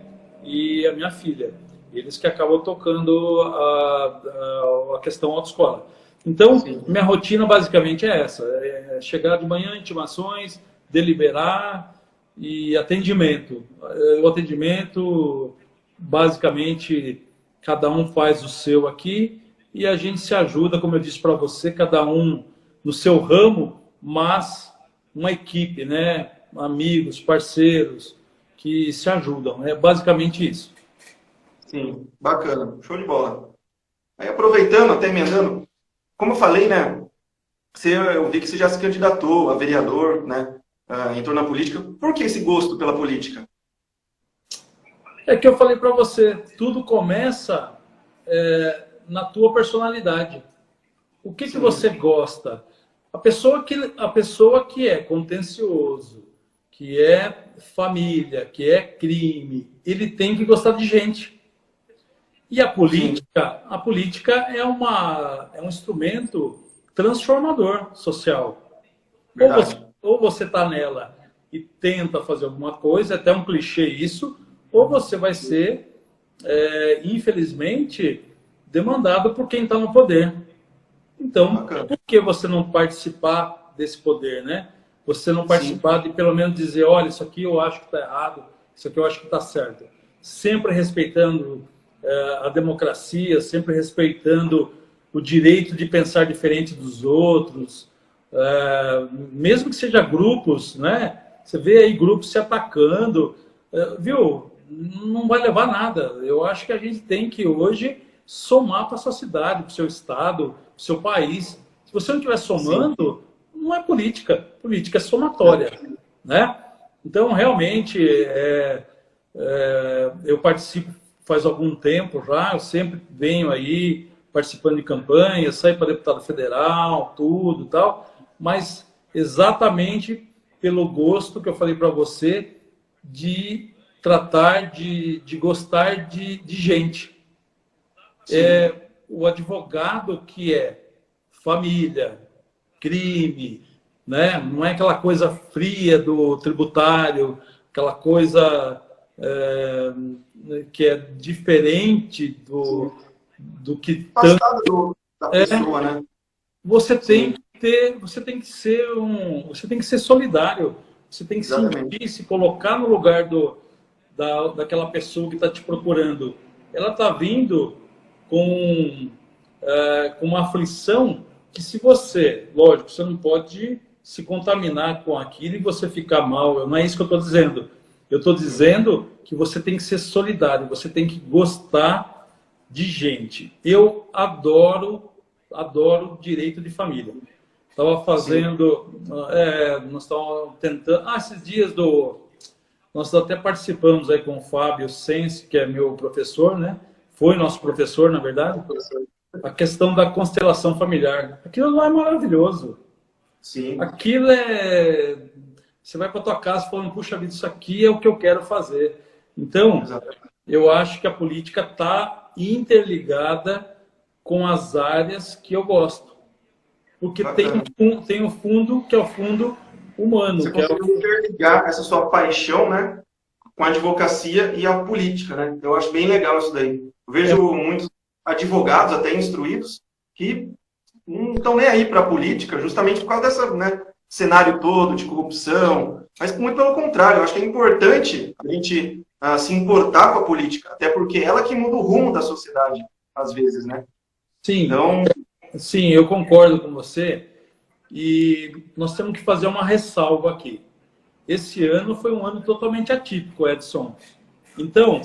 S2: E a minha filha. Eles que acabam tocando a questão autoescola. Então, sim, minha rotina basicamente é essa, chegar de manhã, intimações, deliberar e atendimento. O atendimento, basicamente, cada um faz o seu aqui e a gente se ajuda, como eu disse para você, cada um no seu ramo, mas uma equipe, né? Amigos, parceiros que se ajudam. É basicamente isso.
S1: Sim, bacana. Show de bola. Aí aproveitando, até emendando, como eu falei, né? Eu vi que você já se candidatou a vereador, né? Entrou na política. Por que esse gosto pela política?
S2: É que eu falei para você, tudo começa na tua personalidade. O que você gosta? A pessoa que é contencioso, que é família, que é crime, ele tem que gostar de gente. E a política é um instrumento transformador social. Ou você está nela e tenta fazer alguma coisa, até um clichê isso, ou você vai ser, infelizmente, demandado por quem está no poder. Então, por que você não participar desse poder, né? Você não participar de pelo menos dizer, olha, isso aqui eu acho que está errado, isso aqui eu acho que está certo. Sempre respeitando a democracia, sempre respeitando o direito de pensar diferente dos outros, mesmo que seja grupos, né? Você vê aí grupos se atacando, viu? Não vai levar nada. Eu acho que a gente tem que hoje somar para a sua cidade, para o seu estado, para o seu país. Se você não estiver somando, não é política. Política é somatória, né? Então, realmente, eu participo faz algum tempo já, eu sempre venho aí participando de campanha, saio para deputado federal, tudo e tal, mas exatamente pelo gosto que eu falei para você de tratar, de gostar de gente. O advogado que é família, crime, né? Não é aquela coisa fria do tributário, aquela coisa que é diferente do que
S1: tanto da pessoa, né?
S2: Você tem que ser solidário, você tem que sentir, se colocar no lugar daquela pessoa que está te procurando. Ela está vindo com uma aflição que, se você, lógico, você não pode se contaminar com aquilo e você ficar mal. Não é isso que eu estou dizendo. Eu estou dizendo que você tem que ser solidário, você tem que gostar de gente. Eu adoro direito de família. Estava fazendo, nós estávamos tentando, esses dias nós até participamos aí com o Fábio Sense, que é meu professor, né? Foi nosso professor, na verdade, a questão da constelação familiar. Aquilo lá é maravilhoso.
S1: Sim.
S2: Aquilo é... Você vai para tua casa falando, puxa vida, isso aqui é o que eu quero fazer. Então, eu acho que a política está interligada com as áreas que eu gosto. Porque tem o fundo, que é o fundo humano.
S1: Você conseguiu interligar essa sua paixão, né, com a advocacia e a política, né? Eu acho bem legal isso daí. Eu vejo muitos advogados, até instruídos, que não estão nem aí para a política, justamente por causa dessa, né, cenário todo de corrupção. Mas muito pelo contrário, eu acho que é importante a gente se importar com a política, até porque é ela que muda o rumo da sociedade, às vezes, né?
S2: Sim,
S1: então...
S2: sim, eu concordo com você. E nós temos que fazer uma ressalva aqui. Esse ano foi um ano totalmente atípico, Edson. Então,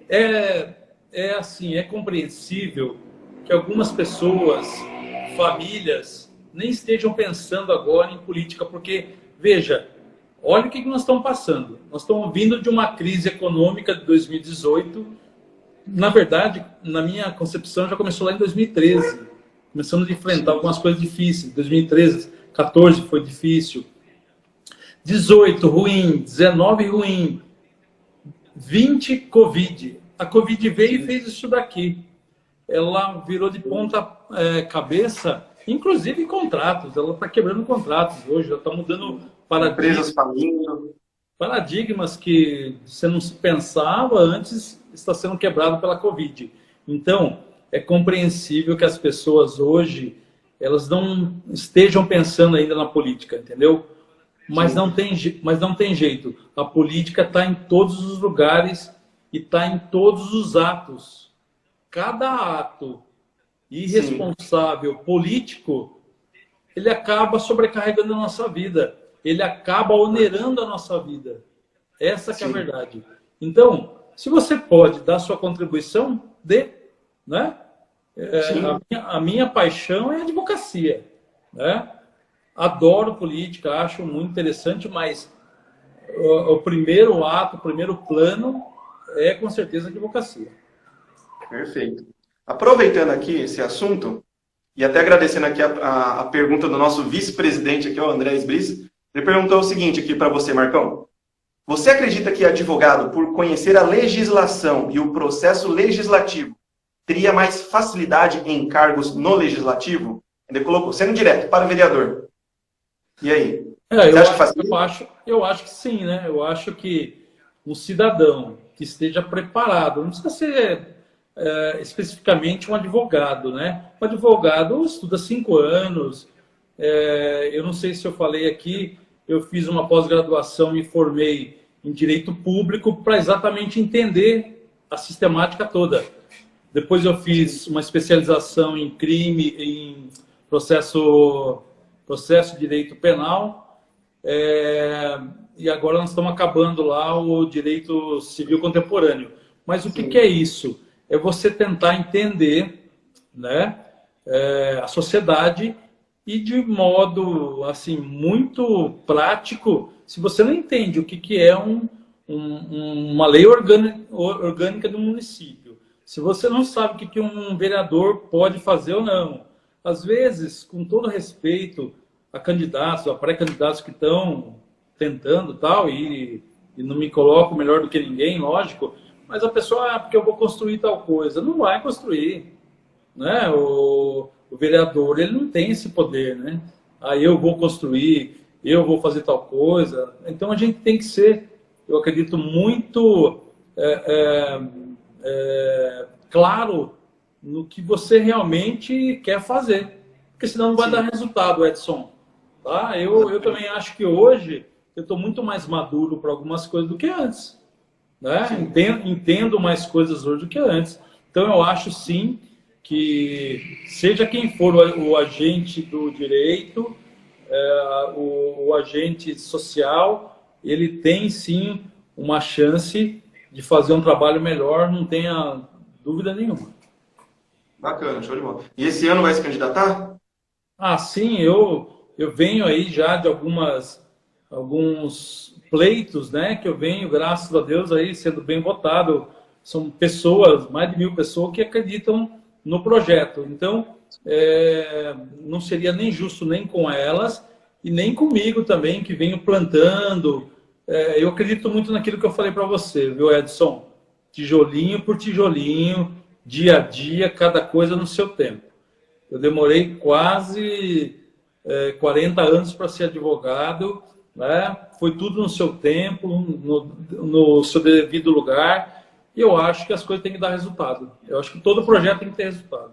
S2: é compreensível que algumas pessoas, famílias, nem estejam pensando agora em política, porque, veja, olha o que nós estamos passando. Nós estamos vindo de uma crise econômica de 2018. Na verdade, na minha concepção, já começou lá em 2013. Começamos a enfrentar algumas coisas difíceis. 2013, 14 foi difícil. 18 ruim, 19 ruim, 20 Covid. A Covid veio e fez isso daqui. Ela virou de ponta cabeça, inclusive em contratos. Ela está quebrando contratos hoje, ela está mudando paradigmas que você não se pensava antes, está sendo quebrado pela Covid. Então, é compreensível que as pessoas hoje elas não estejam pensando ainda na política, entendeu? Mas não tem jeito. A política está em todos os lugares e está em todos os atos. Cada ato irresponsável político, ele acaba sobrecarregando a nossa vida. Ele acaba onerando a nossa vida. Essa que é a verdade. Então, se você pode dar sua contribuição, dê, né? A minha paixão é a advocacia, né? Adoro política, acho muito interessante, mas o primeiro ato, o primeiro plano é com certeza a advocacia.
S1: Perfeito. Aproveitando aqui esse assunto, e até agradecendo aqui a pergunta do nosso vice-presidente aqui, o André Esbris, ele perguntou o seguinte aqui para você, Marcão. Você acredita que advogado, por conhecer a legislação e o processo legislativo, teria mais facilidade em cargos no legislativo? Ele colocou, sendo direto, para o vereador. E aí?
S2: Eu acho que sim, né? Eu acho que um cidadão que esteja preparado, não precisa ser especificamente um advogado, né? Um advogado estuda 5 anos. Eu não sei se eu falei aqui, eu fiz uma pós-graduação, me formei em Direito Público para exatamente entender a sistemática toda. Depois eu fiz uma especialização em crime, em processo de direito penal, e agora nós estamos acabando lá o direito civil contemporâneo. Mas o que é isso? É você tentar entender, né, a sociedade e de modo assim, muito prático, se você não entende o que é uma lei orgânica do município, se você não sabe o que um vereador pode fazer ou não, às vezes, com todo respeito a candidatos, a pré-candidatos que estão tentando tal, e não me coloco melhor do que ninguém, lógico, mas a pessoa, porque eu vou construir tal coisa, não vai construir, né? O vereador, ele não tem esse poder, né? Aí eu vou construir, eu vou fazer tal coisa. Então a gente tem que ser, eu acredito, muito claro no que você realmente quer fazer, porque senão não vai dar resultado, Edson. Tá? Eu também acho que hoje eu estou muito mais maduro para algumas coisas do que antes, né? Entendo mais coisas hoje do que antes. Então eu acho sim que seja quem for o agente do direito, o agente social, ele tem sim uma chance de fazer um trabalho melhor, não tenha dúvida nenhuma.
S1: Bacana, show de bola. E esse ano vai se candidatar?
S2: Ah, sim, eu venho aí já de alguns pleitos, né? Que eu venho, graças a Deus, aí sendo bem votado. São pessoas, mais de 1.000 pessoas que acreditam no projeto. Então, não seria nem justo nem com elas e nem comigo também, que venho plantando. Eu acredito muito naquilo que eu falei para você, viu, Edson? Tijolinho por tijolinho, dia a dia, cada coisa no seu tempo. Eu demorei quase 40 anos para ser advogado, né? Foi tudo no seu tempo, no seu devido lugar, e eu acho que as coisas têm que dar resultado. Eu acho que todo projeto tem que ter resultado.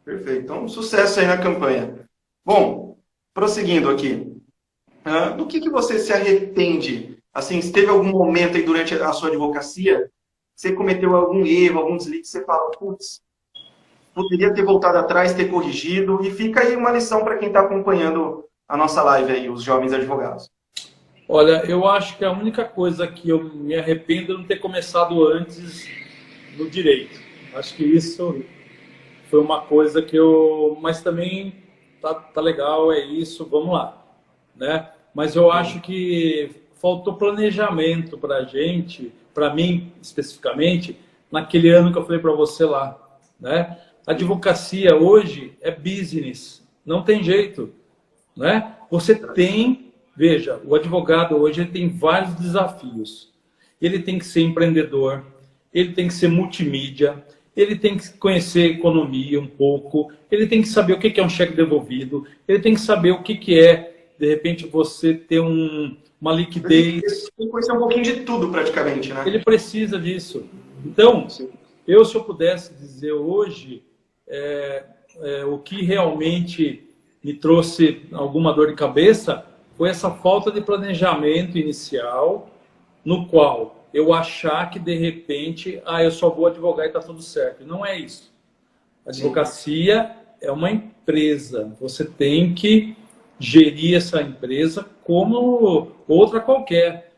S1: Perfeito. Então, sucesso aí na campanha. Bom, prosseguindo aqui. Do que você se arrepende? Assim, se teve algum momento aí durante a sua advocacia, você cometeu algum erro, algum deslize, você fala, putz, poderia ter voltado atrás, ter corrigido, e fica aí uma lição para quem está acompanhando a nossa live aí, os jovens advogados.
S2: Olha, eu acho que a única coisa que eu me arrependo é não ter começado antes no direito. Acho que isso foi uma coisa que eu... Mas também tá legal, é isso, vamos lá, né? Mas eu acho que faltou planejamento para a gente, para mim especificamente, naquele ano que eu falei para você lá, né? A advocacia hoje é business, não tem jeito, né? Você tem, veja, o advogado hoje ele tem vários desafios. Ele tem que ser empreendedor, ele tem que ser multimídia, ele tem que conhecer economia um pouco, ele tem que saber o que é um cheque devolvido, ele tem que saber o que é, de repente, você ter uma liquidez.
S1: Ele tem que conhecer um pouquinho de tudo, praticamente, né?
S2: Ele precisa disso. Então, se eu pudesse dizer hoje o que realmente me trouxe alguma dor de cabeça, foi essa falta de planejamento inicial, no qual eu achar que, de repente, eu só vou advogar e está tudo certo. Não é isso. A advocacia é uma empresa. Você tem que gerir essa empresa como outra qualquer.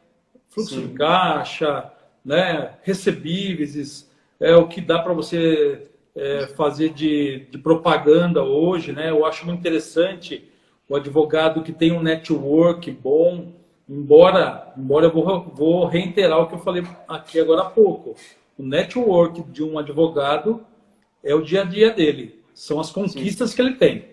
S2: Fluxo de caixa, né, recebíveis, é o que dá para você fazer de propaganda hoje, né? Eu acho muito interessante o advogado que tem um network bom, embora eu vou reiterar o que eu falei aqui agora há pouco. O network de um advogado é o dia a dia dele, são as conquistas que ele tem.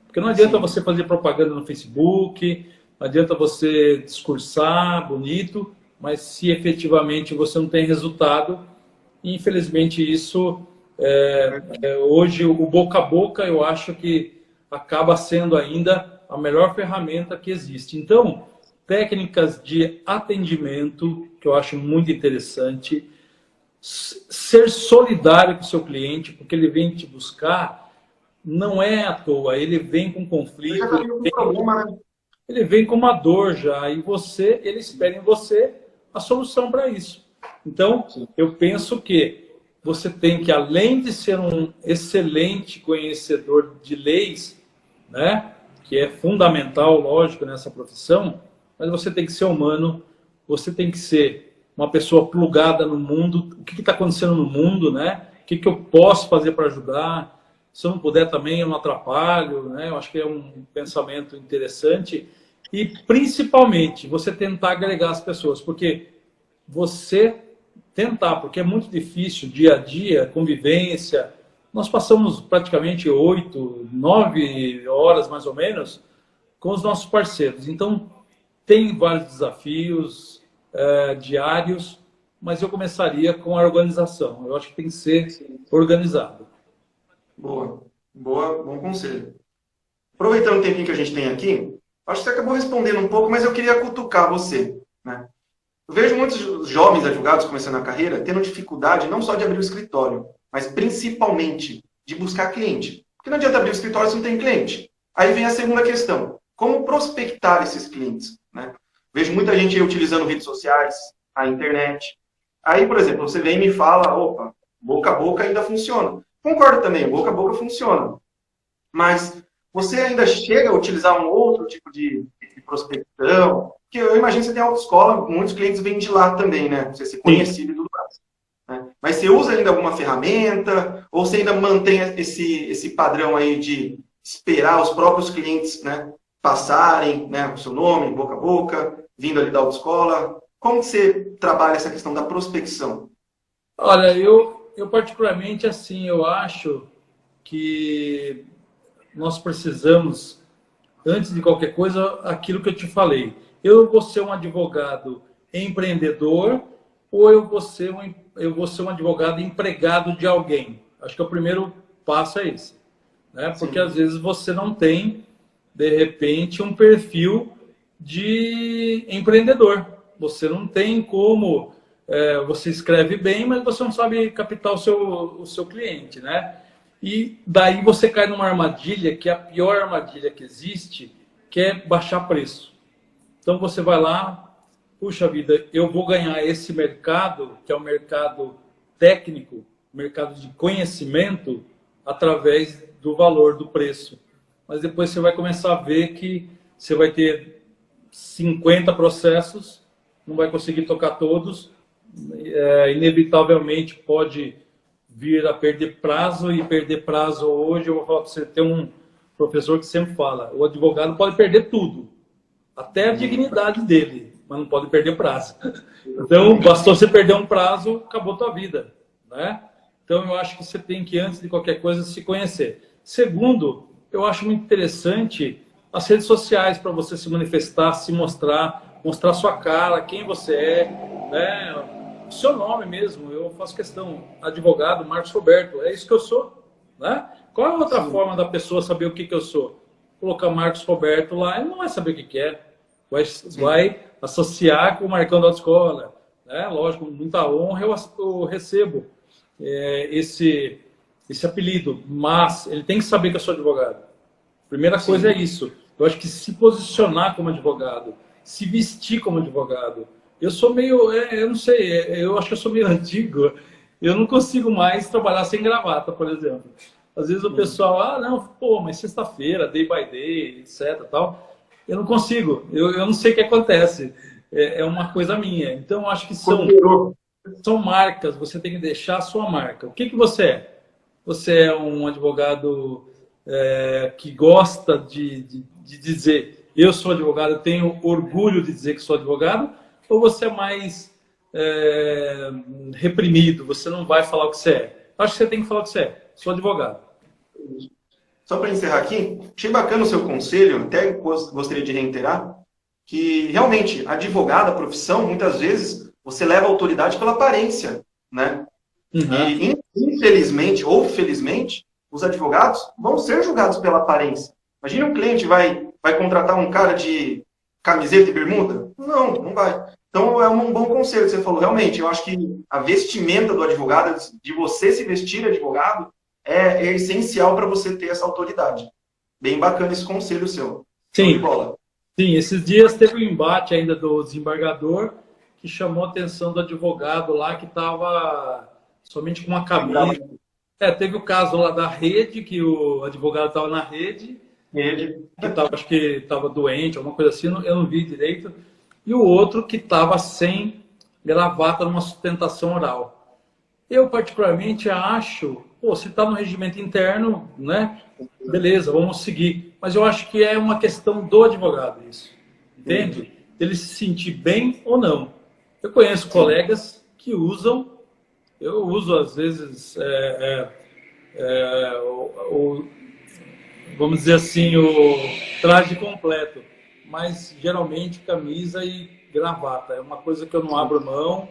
S2: Porque não adianta você fazer propaganda no Facebook, não adianta você discursar bonito, mas se efetivamente você não tem resultado, infelizmente isso, hoje o boca a boca eu acho que acaba sendo ainda a melhor ferramenta que existe. Então, técnicas de atendimento, que eu acho muito interessante, ser solidário com o seu cliente, porque ele vem te buscar, não é à toa, ele vem com conflito, ele vem com uma dor já, e ele espera em você a solução para isso. Então, eu penso que você tem que, além de ser um excelente conhecedor de leis, né, que é fundamental, lógico, nessa profissão, mas você tem que ser humano, você tem que ser uma pessoa plugada no mundo, o que está acontecendo no mundo, né? O que eu posso fazer para ajudar? Se eu não puder também, eu não atrapalho, né? Eu acho que é um pensamento interessante. E, principalmente, você tentar agregar as pessoas, porque porque é muito difícil, dia a dia, convivência. Nós passamos praticamente 8, 9 horas, mais ou menos, com os nossos parceiros. Então, tem vários desafios diários, mas eu começaria com a organização. Eu acho que tem que ser organizado.
S1: Boa, bom conselho. Aproveitando o tempinho que a gente tem aqui, acho que você acabou respondendo um pouco, mas eu queria cutucar você, né? Eu vejo muitos jovens advogados começando a carreira tendo dificuldade não só de abrir o escritório, mas principalmente de buscar cliente. Porque não adianta abrir o escritório se não tem cliente. Aí vem a segunda questão. Como prospectar esses clientes, né? Vejo muita gente aí utilizando redes sociais, a internet. Aí, por exemplo, você vem e me fala, opa, boca a boca ainda funciona. Concordo também, boca a boca funciona. Mas você ainda chega a utilizar um outro tipo de prospecção? Porque eu imagino que você tem autoescola, muitos clientes vêm de lá também, né? Você ser conhecido e tudo mais. Né? Mas você usa ainda alguma ferramenta? Ou você ainda mantém esse padrão aí de esperar os próprios clientes, né, passarem, né, o seu nome, boca a boca, vindo ali da autoescola? Como que você trabalha essa questão da prospecção?
S2: Olha, eu particularmente, assim, eu acho que nós precisamos, antes de qualquer coisa, aquilo que eu te falei. Eu vou ser um advogado empreendedor ou eu vou ser um advogado empregado de alguém? Acho que o primeiro passo é esse, né? Porque
S1: Sim.
S2: às vezes você não tem, de repente, um perfil de empreendedor. Você não tem como... você escreve bem, mas você não sabe captar o seu cliente, né? E daí você cai numa armadilha, que é a pior armadilha que existe, que é baixar preço. Então você vai lá, puxa vida, eu vou ganhar esse mercado, que é o mercado técnico, mercado de conhecimento, através do valor do preço. Mas depois você vai começar a ver que você vai ter 50 processos, não vai conseguir tocar todos, inevitavelmente pode vir a perder prazo, e perder prazo hoje, eu vou falar para você, tem um professor que sempre fala, o advogado pode perder tudo, até a dignidade dele, mas não pode perder prazo. Então, bastou você perder um prazo, acabou a tua vida, né? Então, eu acho que você tem que, antes de qualquer coisa, se conhecer. Segundo, eu acho muito interessante as redes sociais para você se manifestar, se mostrar, mostrar sua cara, quem você é, né? O seu nome mesmo. Eu faço questão, advogado Marcos Roberto, é isso que eu sou, né? Qual é a outra forma da pessoa saber o que eu sou? Colocar Marcos Roberto lá, ele não vai saber o que é. Vai associar com o Marcão da autoescola, né? Lógico, com muita honra eu recebo esse apelido, mas ele tem que saber que eu sou advogado. Primeira coisa é isso. Eu acho que se posicionar como advogado, se vestir como advogado. Eu sou meio, eu não sei, eu acho que eu sou meio antigo. Eu não consigo mais trabalhar sem gravata, por exemplo. Às vezes o pessoal, não, pô, mas sexta-feira, day by day, etc, tal. Eu não consigo, eu não sei o que acontece. É uma coisa minha. Então, eu acho que são marcas, você tem que deixar a sua marca. O que você é? Você é um advogado que gosta de dizer, eu sou advogado, eu tenho orgulho de dizer que sou advogado, ou você é mais reprimido, você não vai falar o que você é? Acho que você tem que falar o que você é. Sou advogado.
S1: Só para encerrar aqui, achei bacana o seu conselho, até gostaria de reiterar, que realmente, advogado, a profissão, muitas vezes, você leva a autoridade pela aparência, né?
S2: Uhum.
S1: E, infelizmente ou felizmente, os advogados vão ser julgados pela aparência. Imagina um cliente vai contratar um cara de camiseta e bermuda? Não, não vai. Então, é um bom conselho que você falou. Realmente, eu acho que a vestimenta do advogado, de você se vestir advogado, é essencial para você ter essa autoridade. Bem bacana esse conselho seu.
S2: Sim.
S1: De bola.
S2: Sim, esses dias teve um embate ainda do desembargador que chamou a atenção do advogado lá que estava somente com uma camisa. Teve o caso lá da rede, que o advogado estava na rede, que acho que estava doente, alguma coisa assim, eu não vi direito, e o outro que estava sem gravata numa sustentação oral. Eu, particularmente, acho, se está no regimento interno, né? Beleza, vamos seguir. Mas eu acho que é uma questão do advogado isso. Entende? Ele se sentir bem ou não. Eu conheço colegas que usam, eu uso às vezes, vamos dizer assim, o traje completo. Mas geralmente camisa e gravata. É uma coisa que eu não abro mão.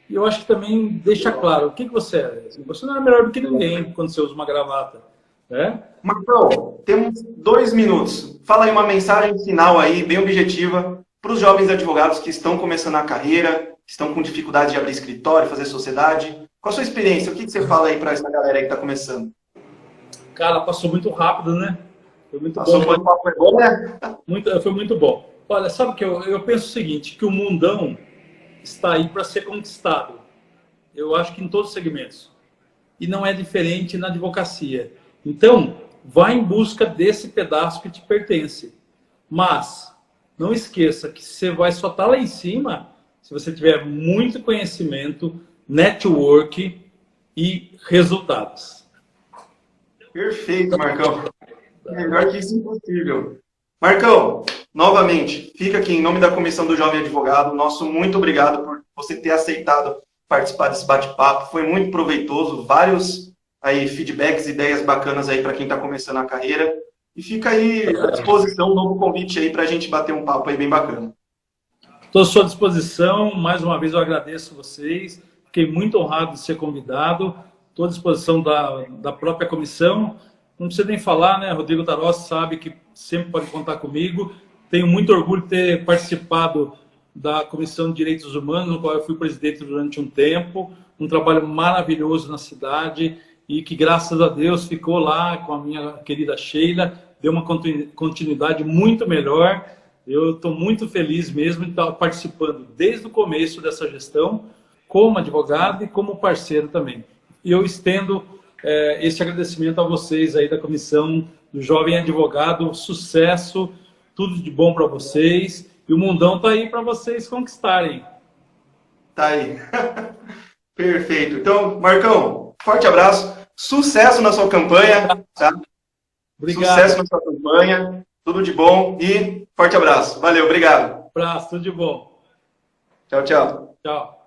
S2: E eu acho que também deixa claro o que você é. Você não é melhor do que ninguém quando você usa uma gravata. Né?
S1: Marcão, temos 2 minutos. Fala aí uma mensagem final aí, bem objetiva, para os jovens advogados que estão começando a carreira, que estão com dificuldade de abrir escritório, fazer sociedade. Qual a sua experiência? O que você fala aí para essa galera aí que está começando?
S2: Cara, passou muito rápido, né? Foi muito
S1: Passou
S2: bom.
S1: Muito, foi bom, né?
S2: Foi muito bom. Olha, sabe que eu penso o seguinte, que o mundão está aí para ser conquistado. Eu acho que em todos os segmentos. E não é diferente na advocacia. Então, vá em busca desse pedaço que te pertence. Mas, não esqueça que você vai só estar lá em cima se você tiver muito conhecimento, network, e resultados.
S1: Perfeito, Marcão. Melhor que isso impossível. Marcão, novamente, fica aqui em nome da Comissão do Jovem Advogado. Nosso muito obrigado por você ter aceitado participar desse bate-papo. Foi muito proveitoso, vários aí feedbacks, ideias bacanas aí para quem está começando a carreira. E fica aí à disposição um novo convite aí para a gente bater um papo aí bem bacana.
S2: Estou à sua disposição. Mais uma vez eu agradeço vocês. Fiquei muito honrado de ser convidado. Estou à disposição da própria comissão. Não precisa nem falar, né? Rodrigo Tarossi sabe que sempre pode contar comigo. Tenho muito orgulho de ter participado da Comissão de Direitos Humanos, no qual eu fui presidente durante um tempo. Um trabalho maravilhoso na cidade e que, graças a Deus, ficou lá com a minha querida Sheila. Deu uma continuidade muito melhor. Eu estou muito feliz mesmo de estar participando desde o começo dessa gestão, como advogado e como parceiro também. E eu estendo esse agradecimento a vocês aí da Comissão do Jovem Advogado. Sucesso, tudo de bom para vocês. E o mundão está aí para vocês conquistarem.
S1: Tá aí. Perfeito. Então, Marcão, forte abraço. Sucesso na sua campanha. Tá?
S2: Obrigado.
S1: Sucesso na sua campanha. Tudo de bom e forte abraço. Valeu, obrigado.
S2: Abraço, tudo de bom.
S1: Tchau, tchau.
S2: Tchau.